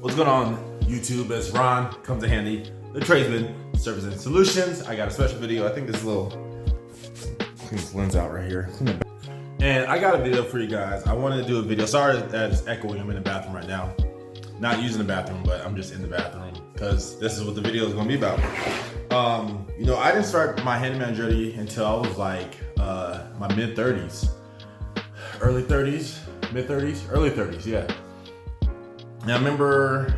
What's going on YouTube? It's Ron, comes to handy, the tradesman, service and solutions. I got a special video. I think this little, clean this lens out right here. And I got a video for you guys. I wanted to do a video. Sorry that it's echoing. I'm in the bathroom right now. Not using the bathroom, but I'm just in the bathroom because this is what the video is gonna be about. You know, I didn't start my handyman journey until I was like my mid-30s. Early 30s, mid-30s, early 30s, yeah. And I remember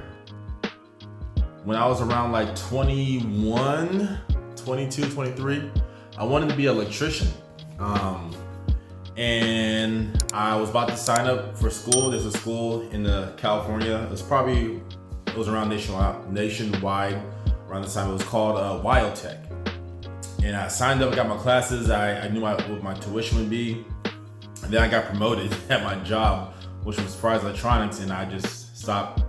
when I was around like 21, 22, 23, I wanted to be an electrician. And I was about to sign up for school. There's a school in California. It was around nationwide around the time. It was called Tech. And I signed up, got my classes. I knew what my tuition would be. And then I got promoted at my job, which was Fry's Electronics, and I just stopped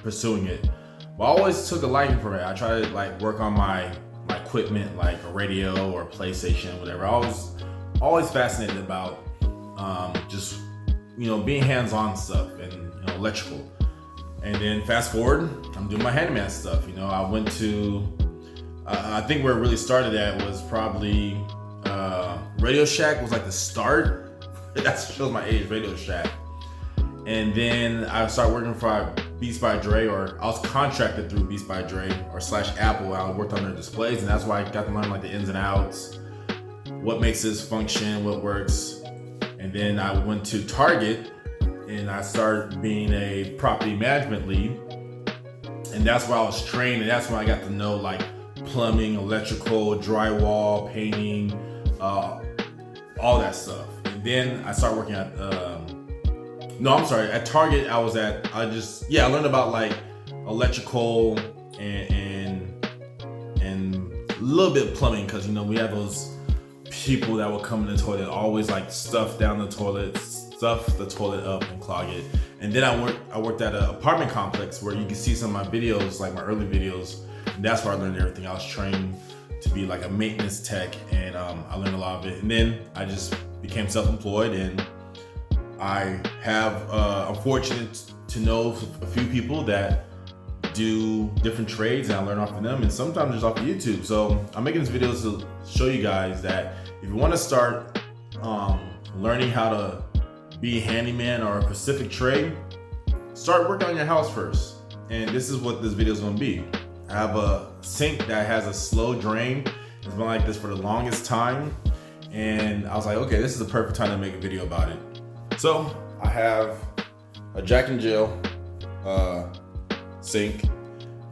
pursuing it. But I always took a liking for it. I tried to like work on my equipment, like a radio or a PlayStation, whatever. I was always fascinated about just, you know, being hands-on stuff and, you know, electrical. And then fast forward, I'm doing my handyman stuff. You know, I went to, I think where it really started at was probably Radio Shack was like the start. That shows my age, Radio Shack. And then I started working for Beats by Dre, or I was contracted through Beats by Dre or /Apple. I worked on their displays, and that's why I got to learn like the ins and outs, what makes this function, what works. And then I went to Target and I started being a property management lead. And that's where I was trained, and that's when I got to know like plumbing, electrical, drywall, painting, all that stuff. And then I started working at at Target. I learned about like electrical and a little bit of plumbing, because, you know, we have those people that will come in the toilet, always like stuff down the toilet, stuff the toilet up and clog it. And then I worked at an apartment complex where you can see some of my videos, like my early videos, and that's where I learned everything. I was trained to be like a maintenance tech, and I learned a lot of it. And then I just became self-employed, and I have, I'm fortunate to know a few people that do different trades, and I learn off of them, and sometimes just off of YouTube. So I'm making this video to show you guys that if you want to start learning how to be a handyman or a specific trade, start working on your house first. And this is what this video is going to be. I have a sink that has a slow drain. It's been like this for the longest time, and I was like, okay, this is the perfect time to make a video about it. So I have a Jack and Jill sink.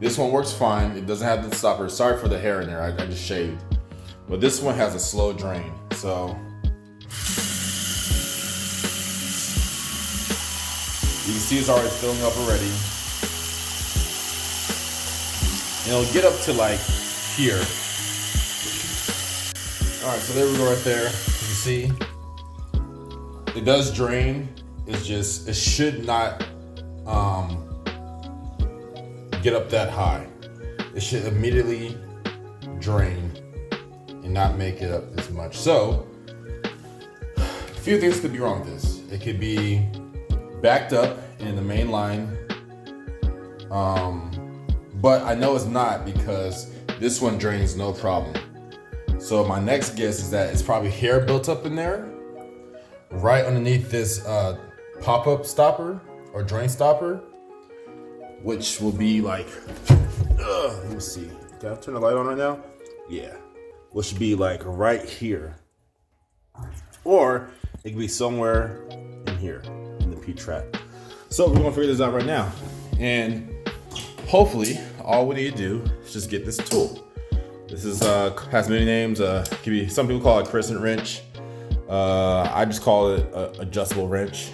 This one works fine. It doesn't have the stopper. Sorry for the hair in there. I just shaved. But this one has a slow drain. So you can see it's already filling up already. And it'll get up to like here. All right, so there we go right there. You can see it does drain. It's just, it should not get up that high. It should immediately drain and not make it up as much. So a few things could be wrong with this. It could be backed up in the main line, but I know it's not, because this one drains no problem. So my next guess is that it's probably hair built up in there right underneath this pop-up stopper or drain stopper, which will be like, let me see, can I turn the light on right now? Yeah, which should be like right here, or it could be somewhere in here in the P-trap. So we're gonna figure this out right now, and hopefully all we need to do is just get this tool. This is has many names. Could be, some people call it a crescent wrench. I just call it a adjustable wrench.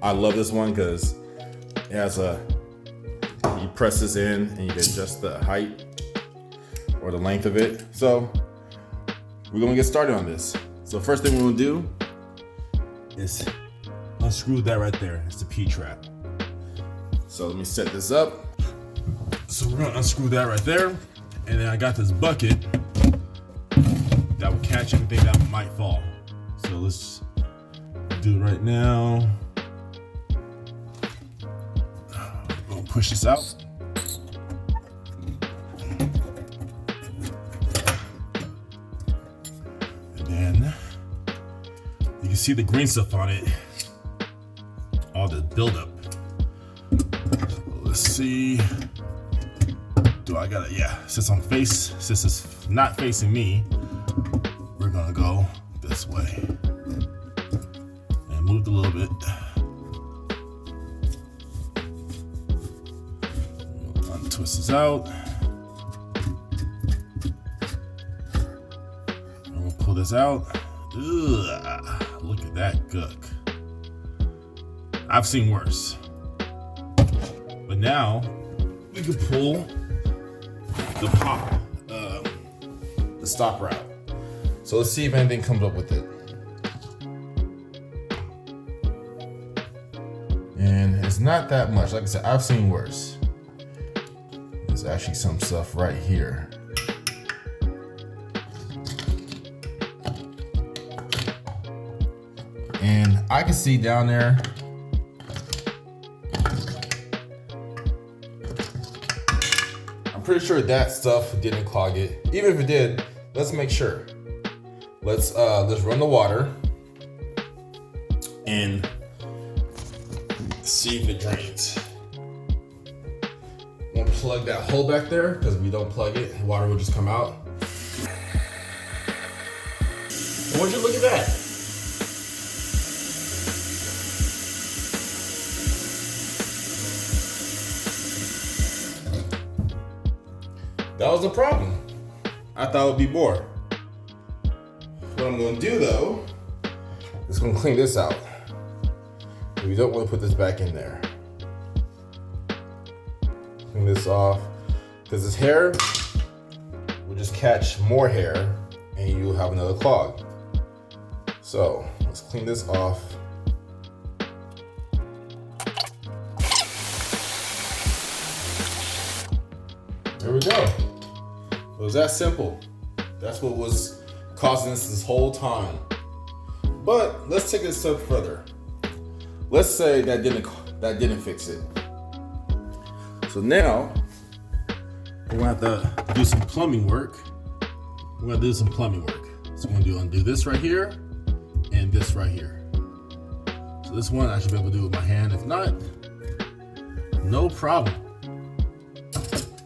I love this one because it has you press this in and you can adjust the height or the length of it. So we're gonna get started on this. So first thing we're gonna do is unscrew that right there. It's the P-trap. So let me set this up. So we're gonna unscrew that right there. And then I got this bucket that will catch anything that might fall. So let's do it right now. push this out. And then you can see the green stuff on it. All the buildup. So let's see. Do I gotta, yeah, since it's not facing me, we're gonna go this way. And move a little bit. Twist this out. And we'll pull this out. Ugh, look at that gook. I've seen worse. But now we can pull the pop, the stopper out. So let's see if anything comes up with it. And it's not that much. Like I said, I've seen worse. There's actually some stuff right here. And I can see down there. I'm pretty sure that stuff didn't clog it. Even if it did, let's make sure. Let's run the water and see if it drains. Plug that hole back there, because if we don't plug it, water will just come out. And would you look at that? That was the problem. I thought it would be more. What I'm going to do though is going to clean this out. We don't want to put this back in there. Clean this off, because this hair will just catch more hair and you'll have another clog. So let's clean this off. There we go. It was that simple. That's what was causing this whole time. But let's take it a step further. Let's say that didn't fix it. So now we're gonna have to do some plumbing work. So we're gonna undo this right here and this right here. So this one I should be able to do with my hand. If not, no problem.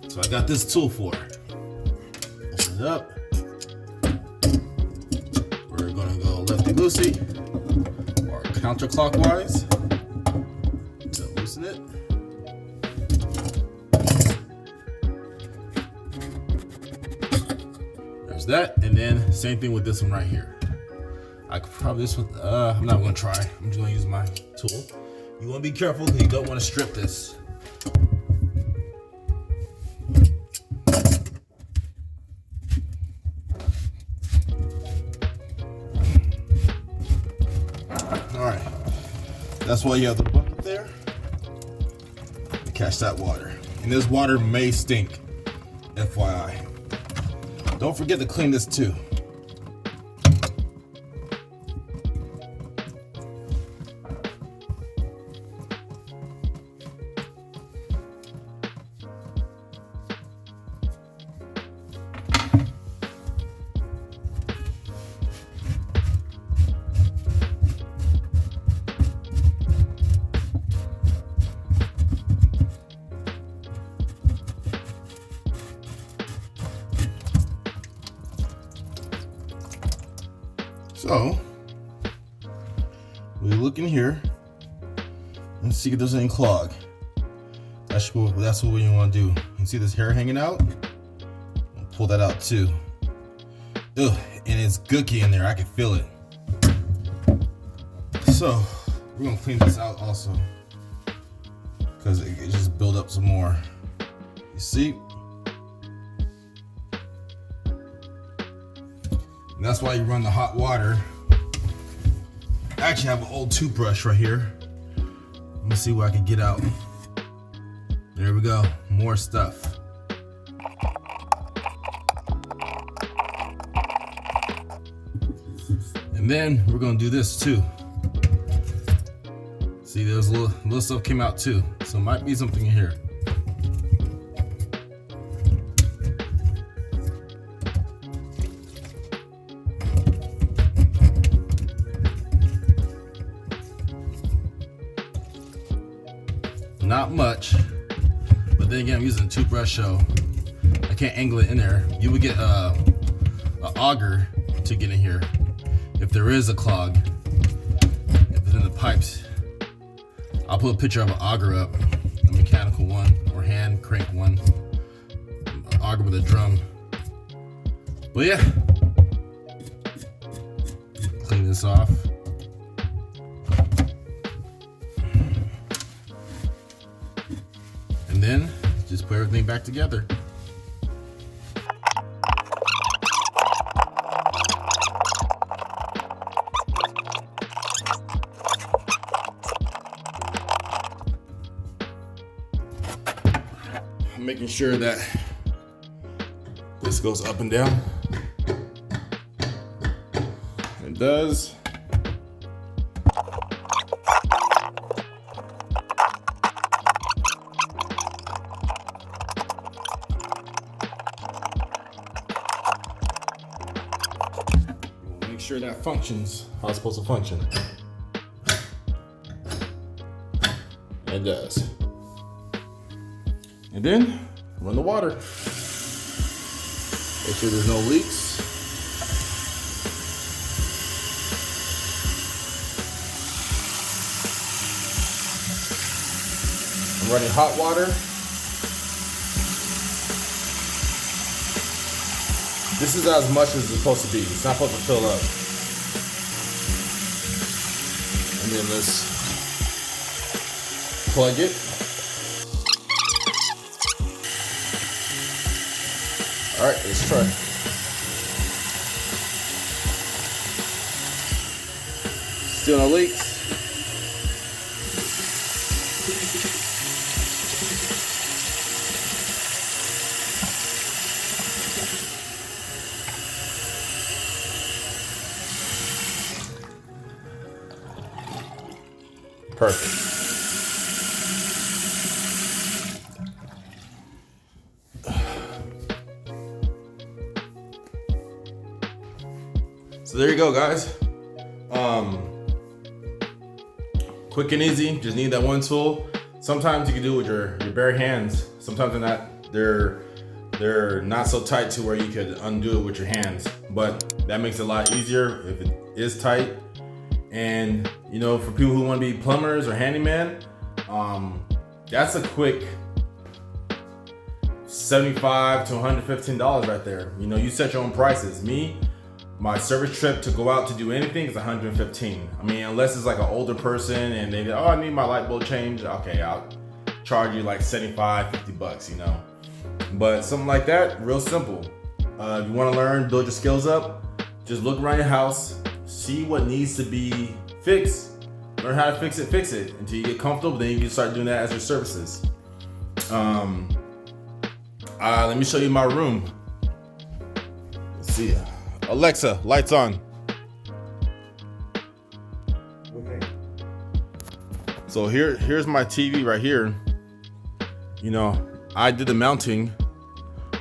So I got this tool for it. Open it up. We're gonna go lefty-loosey or counterclockwise. So loosen it. There's that, and then same thing with this one right here. I could probably this one. I'm not gonna try. I'm just gonna use my tool. You wanna be careful because you don't want to strip this. All right, that's why you have the bucket there to catch that water. And this water may stink, FYI. Don't forget to clean this too. So we look in here and see if there's any clog. That's what we want to do. You can see this hair hanging out. I'll pull that out too. Ugh, and it's gooky in there. I can feel it. So we're gonna clean this out also, because it just build up some more. You see? And that's why you run the hot water. I actually have an old toothbrush right here. Let me see what I can get out. There we go, more stuff. And then we're gonna do this too. See, there's a little stuff came out too. So it might be something in here. not much, but then again, I'm using a toothbrush, so I can't angle it in there. You would get an auger to get in here if there is a clog, if it's in the pipes. I'll put a picture of an auger up, a mechanical one or hand crank one, an auger with a drum. But yeah, clean this off. And then just put everything back together. I'm making sure that this goes up and down. It does. Make sure that functions how it's supposed to function. It does. And then run the water. Make sure there's no leaks. I'm running hot water. This is as much as it's supposed to be. It's not supposed to fill up. And then let's plug it. All right, let's try. Still no leaks. Perfect. So there you go, guys. Quick and easy. Just need that one tool. Sometimes you can do it with your bare hands. Sometimes they're not so tight to where you could undo it with your hands. But that makes it a lot easier if it is tight. And you know, for people who want to be plumbers or handyman, that's a quick $75 to $115 right there. You know, you set your own prices. My service trip to go out to do anything is $115. I mean, unless it's like an older person and they go, oh, I need my light bulb changed. Okay, I'll charge you like $75, $50, you know. But something like that, real simple. If you want to learn, build your skills up, just look around your house, see what needs to be fixed, learn how to fix it until you get comfortable. Then you can start doing that as your services. Let me show you my room. Let's see. Alexa, lights on. Okay. So here's my TV right here. You know, I did the mounting,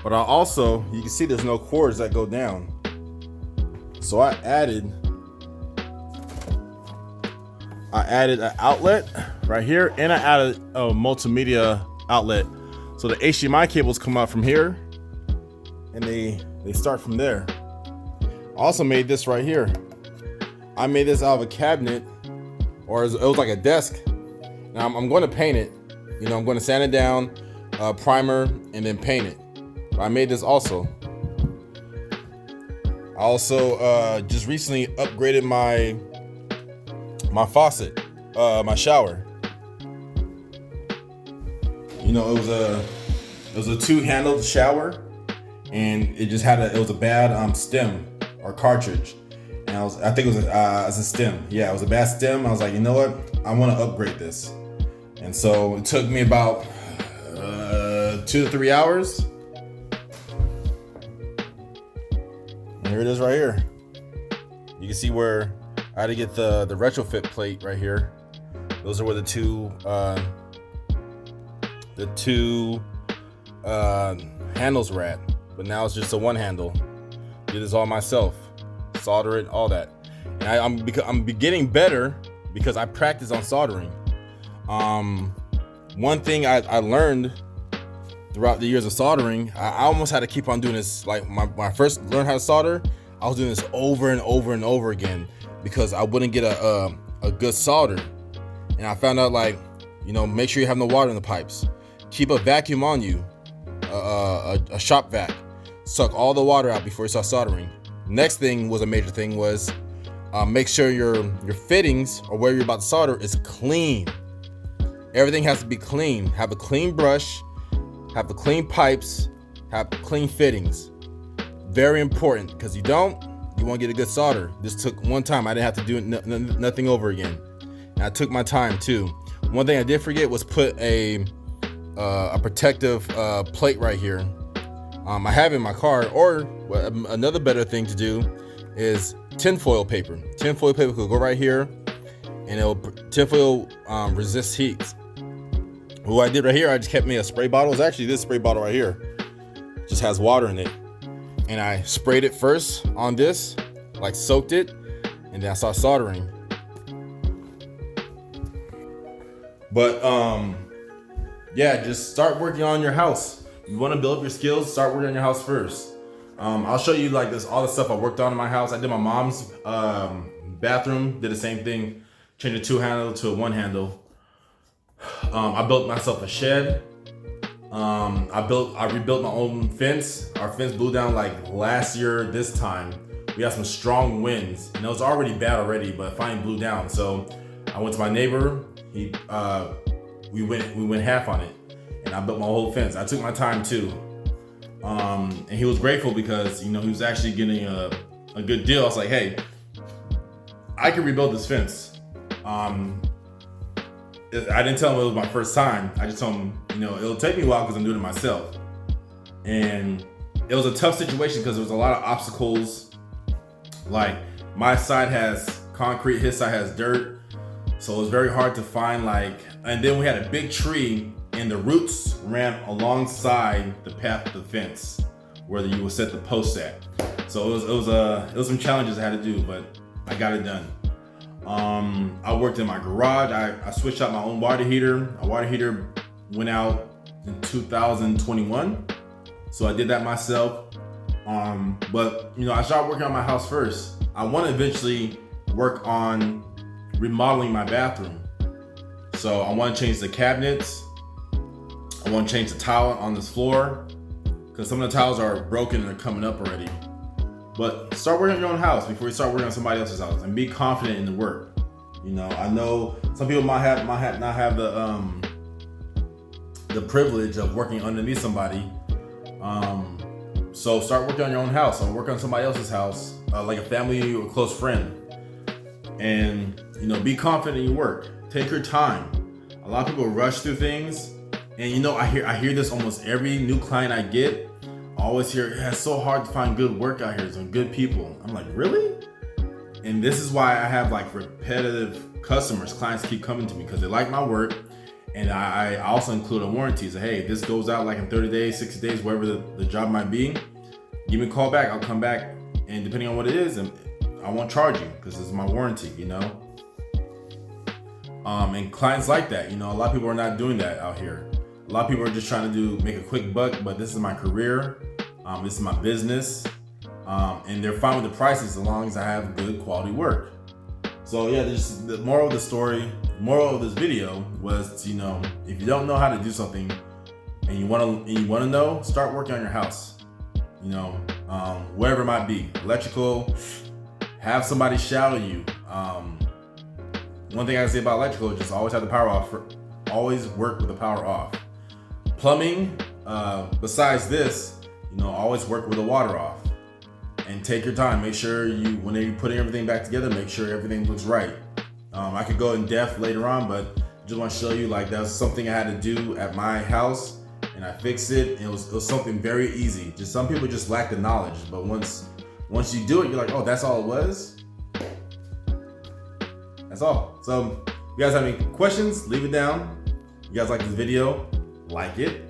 but I also, you can see there's no cords that go down. So I added an outlet right here, and I added a multimedia outlet. So the HDMI cables come out from here, and they start from there. I also made this right here. I made this out of a cabinet, or it was like a desk. Now I'm going to paint it. You know, I'm going to sand it down, primer, and then paint it. But I made this also. I also just recently upgraded my faucet, my shower. You know, it was a two-handled shower, and it just had it was a bad stem or cartridge, and I think it was a stem. Yeah, it was a bad stem. I was like, you know what? I want to upgrade this, and so it took me about 2 to 3 hours. And here it is right here. You can see where I had to get the retrofit plate right here. Those are where the two handles were at, but now it's just a one handle. Did this all myself, solder it, all that. And I'm getting better because I practice on soldering. one thing I learned throughout the years of soldering, I almost had to keep on doing this. Like when I first learned how to solder, I was doing this over and over and over again because I wouldn't get a good solder. And I found out, like, make sure you have no water in the pipes. Keep a vacuum on you, a shop vac. Suck all the water out before you start soldering. Next thing was a major thing was make sure your fittings or where you're about to solder is clean. Everything has to be clean. Have a clean brush, have the clean pipes, have clean fittings. Very important, because you won't get a good solder. This took one time. I didn't have to do nothing over again. And I took my time too. One thing I did forget was put a protective plate right here. I have it in my car, or another better thing to do is tinfoil paper. Tinfoil paper could go right here, and tinfoil resist heat. What I did right here, I just kept me a spray bottle. It's actually this spray bottle right here. Just has water in it. And I sprayed it first on this, like soaked it, and then I started soldering. But yeah, just start working on your house. You want to build up your skills, start working on your house first. I'll show you like all the stuff I worked on in my house. I did my mom's bathroom, did the same thing, changed a 2-handle to a 1-handle. I built myself a shed. I rebuilt my own fence. Our fence blew down like last year this time. We had some strong winds, and it was already bad already, but it finally blew down. So I went to my neighbor. We went half on it, and I built my whole fence. I took my time too. And he was grateful because he was actually getting a good deal. I was like, hey, I can rebuild this fence. I didn't tell him it was my first time. I just told him, it'll take me a while because I'm doing it myself. And it was a tough situation because there was a lot of obstacles. Like my side has concrete, his side has dirt. So it was very hard to find and then we had a big tree and the roots ran alongside the path of the fence where you would set the posts at. So it was some challenges I had to do, but I got it done. I worked in my garage. I switched out my own water heater. A water heater went out in 2021. So I did that myself. But I started working on my house first. I want to eventually work on remodeling my bathroom. So I want to change the cabinets. I want to change the tile on this floor because some of the tiles are broken and they're coming up already. But start working on your own house before you start working on somebody else's house, and be confident in the work. I know some people might not have the privilege of working underneath somebody. So start working on your own house, or work on somebody else's house, like a family or a close friend. And be confident in your work. Take your time. A lot of people rush through things, and I hear this almost every new client I get. I always hear, it's so hard to find good work out here, some good people. I'm like, really? And this is why I have repetitive customers. Clients keep coming to me because they like my work. And I also include a warranty. So, hey, this goes out in 30 days, 60 days, whatever the job might be. Give me a call back. I'll come back. And depending on what it is, I won't charge you because this is my warranty, And clients like that. A lot of people are not doing that out here. A lot of people are just trying to make a quick buck, but this is my career. This is my business. And they're fine with the prices as long as I have good quality work. So yeah, the moral of the story, moral of this video was, if you don't know how to do something and you want to know, start working on your house. Wherever it might be, electrical, have somebody shadow you. One thing I say about electrical is just always have the power off. Always work with the power off. Plumbing, besides this, always work with the water off. And take your time. Make sure when you're putting everything back together, make sure everything looks right. I could go in depth later on, but just want to show you that was something I had to do at my house, and I fixed it. And it was something very easy. Just some people just lack the knowledge, but once you do it, you're like, oh, that's all it was. That's all. So if you guys have any questions, leave it down. If you guys like this video, like it.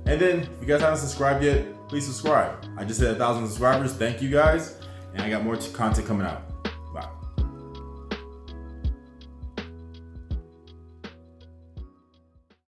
And then if you guys haven't subscribed yet, please subscribe. I just hit 1,000 subscribers. Thank you guys. And I got more content coming out.